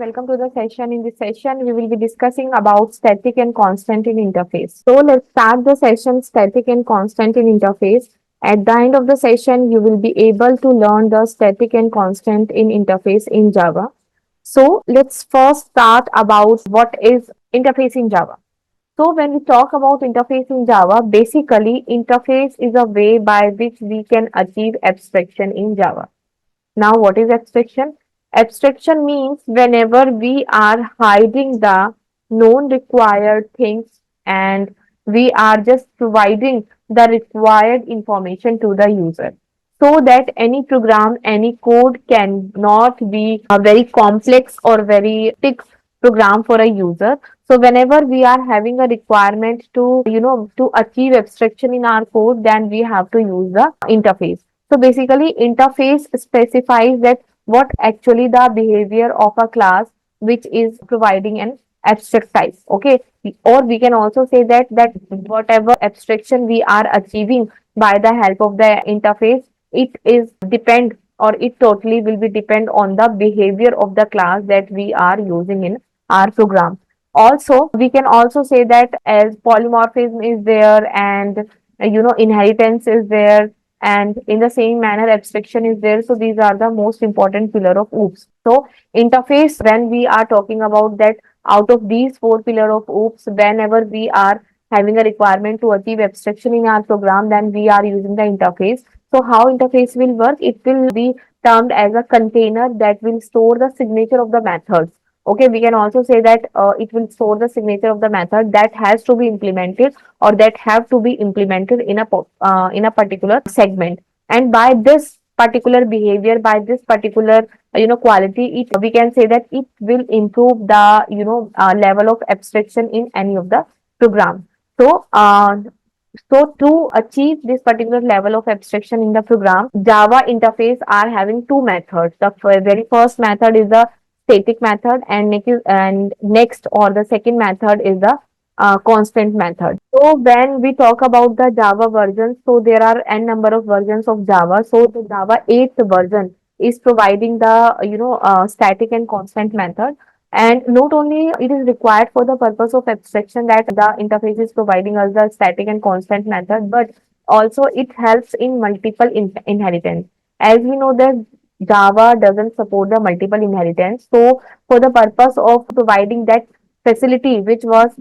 welcome to the session. In this session, we will be discussing about static and constant in interface. So let's start the session static and constant in interface. At the end of the session, you will be able to learn the static and constant in interface in Java. So let's first start about what is interface in Java. So when we talk about interface in Java, basically interface is a way by which we can achieve abstraction in Java. Now, what is abstraction? Abstraction means whenever we are hiding the known required things and we are just providing the required information to the user so that any program, any code cannot be a very complex or very thick program for a user. So whenever we are having a requirement to achieve abstraction in our code, then we have to use the interface. So basically, interface specifies that what actually the behavior of a class which is providing an abstract type. Okay, or we can also say that whatever abstraction we are achieving by the help of the interface, it is depend or it totally will be depend on the behavior of the class that we are using in our program. Also, we can also say that as polymorphism is there and inheritance is there, and in the same manner abstraction is there. So these are the most important pillar of OOPS. So interface, when we are talking about that, out of these four pillar of OOPS, whenever we are having a requirement to achieve abstraction in our program, then we are using the interface. So how interface will work? It will be termed as a container that will store the signature of the methods. Okay, we can also say that it will store the signature of the method that has to be implemented or that have to be implemented in a particular segment. And by this particular behavior, by this particular quality, we can say that it will improve the level of abstraction in any of the program. So uh, so to achieve this particular level of abstraction in the program, Java interface are having two methods. The very first method is the static method, and next or the second method is the constant method. So when we talk about the Java version, so there are n number of versions of Java. So the Java 8th version is providing the static and constant method. And not only it is required for the purpose of abstraction that the interface is providing us the static and constant method, but also it helps in multiple inheritance. As we know that Java doesn't support the multiple inheritance. So for the purpose of providing that facility which was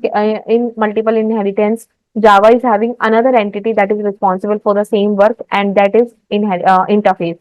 in multiple inheritance, Java is having another entity that is responsible for the same work, and that is interface.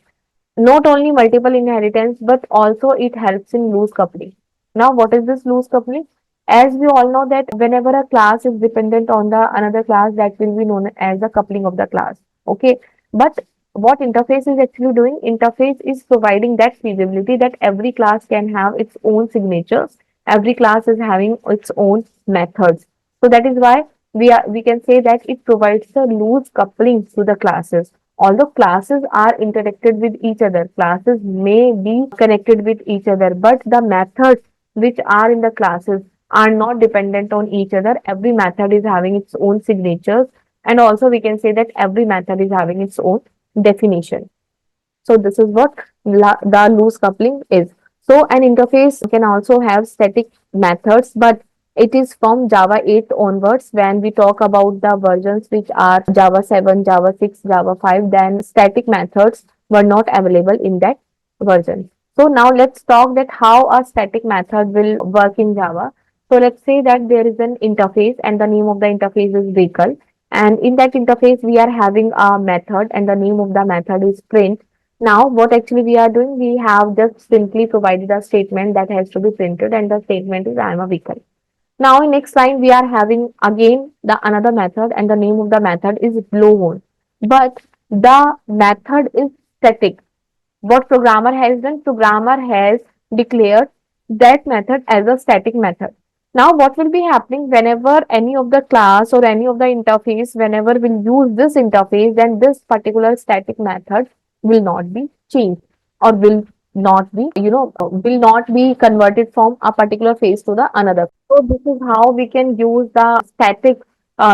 Not only multiple inheritance, but also it helps in loose coupling. Now, what is this loose coupling? As we all know that whenever a class is dependent on the another class, that will be known as the coupling of the class. Okay, but what interface is actually doing? Interface is providing that feasibility that every class can have its own signatures. Every class is having its own methods. So that is why we can say that it provides the loose coupling to the classes. Although classes are interacted with each other, classes may be connected with each other, but the methods which are in the classes are not dependent on each other. Every method is having its own signatures, and also we can say that every method is having its own definition. So this is what the loose coupling is. So an interface can also have static methods, but it is from Java 8 onwards. When we talk about the versions which are Java 7, Java 6, Java 5, then static methods were not available in that version. So now let's talk that how a static method will work in Java. So let's say that there is an interface and the name of the interface is vehicle. And in that interface, we are having a method and the name of the method is print. Now, what actually we are doing, we have just simply provided a statement that has to be printed, and the statement is I am a vehicle. Now, in next line, we are having again the another method, and the name of the method is blow on. But the method is static. What programmer has done? Programmer has declared that method as a static method. Now, what will be happening whenever any of the class or any of the interface, whenever we'll use this interface, then this particular static method will not be changed or will not be, will not be converted from a particular phase to the another. So this is how we can use the static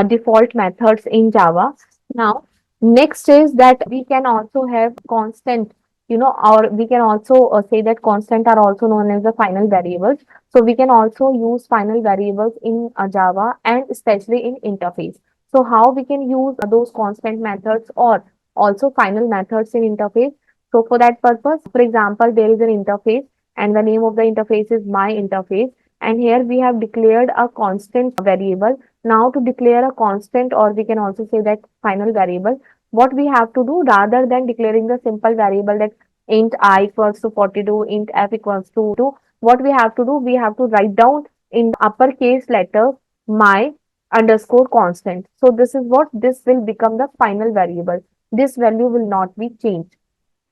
default methods in Java. Now, next is that we can also have constant or we can also say that constant are also known as the final variables. So we can also use final variables in Java and especially in interface. So how we can use those constant methods or also final methods in interface? So for that purpose, for example, there is an interface and the name of the interface is my interface. And here we have declared a constant variable. Now to declare a constant, or we can also say that final variable, what we have to do, rather than declaring the simple variable that int I equals to 42, int f equals to 2, what we have to do, we have to write down in uppercase letters my underscore constant. So this is what, this will become the final variable. This value will not be changed.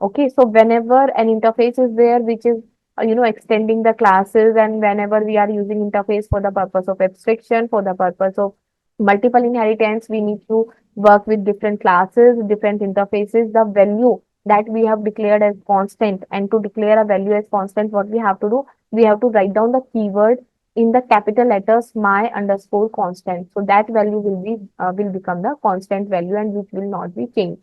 Okay, so whenever an interface is there, which is extending the classes, and whenever we are using interface for the purpose of abstraction, for the purpose of multiple inheritance, we need to work with different classes, different interfaces. The value that we have declared as constant, and to declare a value as constant, what we have to do, we have to write down the keyword in the capital letters my underscore constant. So that value will become the constant value, and which will not be changed.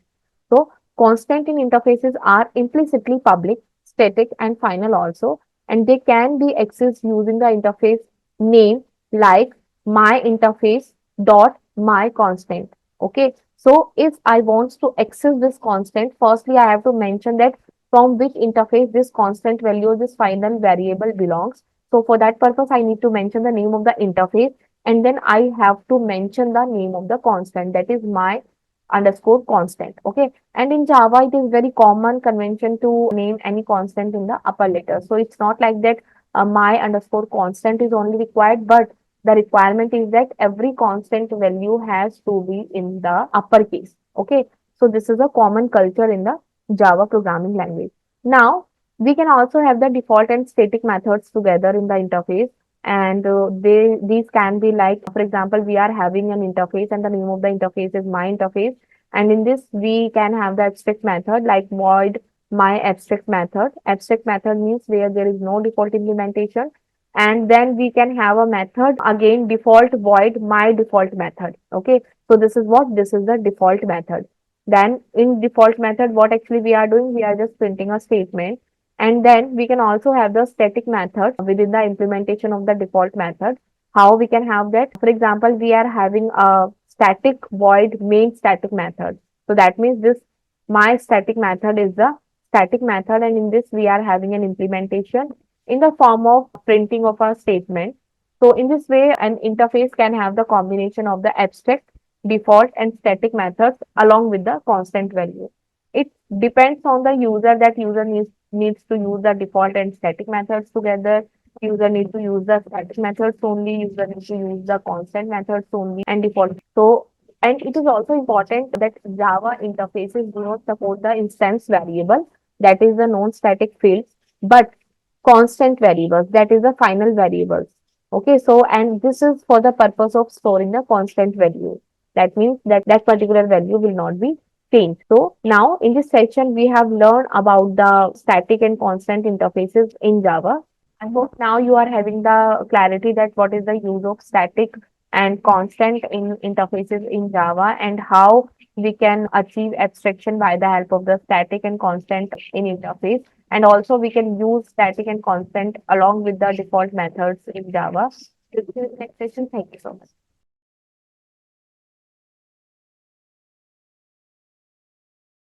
So constant in interfaces are implicitly public, static, and final also, and they can be accessed using the interface name like my interface dot my constant. Okay, so if I want to access this constant, firstly I have to mention that from which interface this constant value, this final variable belongs. So for that purpose, I need to mention the name of the interface, and then I have to mention the name of the constant, that is my underscore constant. Okay, and in Java, it is very common convention to name any constant in the upper letter. So it's not like that my underscore constant is only required, but the requirement is that every constant value has to be in the uppercase. Okay, so this is a common culture in the Java programming language. Now, we can also have the default and static methods together in the interface. And these can be like, for example, we are having an interface and the name of the interface is my interface, and in this, we can have the abstract method like void my abstract method. Abstract method means where there is no default implementation. And then we can have a method again, default void my default method. Okay. So this is what, this is the default method. Then in default method, what actually we are doing, we are just printing a statement. And then we can also have the static method within the implementation of the default method. How we can have that? For example, we are having a static void main static method. So that means this my static method is the static method, and in this we are having an implementation in the form of printing of a statement. So in this way, an interface can have the combination of the abstract, default, and static methods along with the constant value. It depends on the user, that user needs to use the default and static methods together. User need to use the static methods only, user need to use the constant methods only, and default. So, and it is also important that Java interfaces do not support the instance variable, that is the non-static fields, but constant variables, that is the final variables. Okay, so and this is for the purpose of storing the constant value. That means that that particular value will not be changed. So now in this section, we have learned about the static and constant interfaces in Java. I hope now you are having the clarity that what is the use of static and constant in interfaces in Java, and how we can achieve abstraction by the help of the static and constant in interface. And also we can use static and constant along with the default methods in Java. This is the next session. Thank you so much.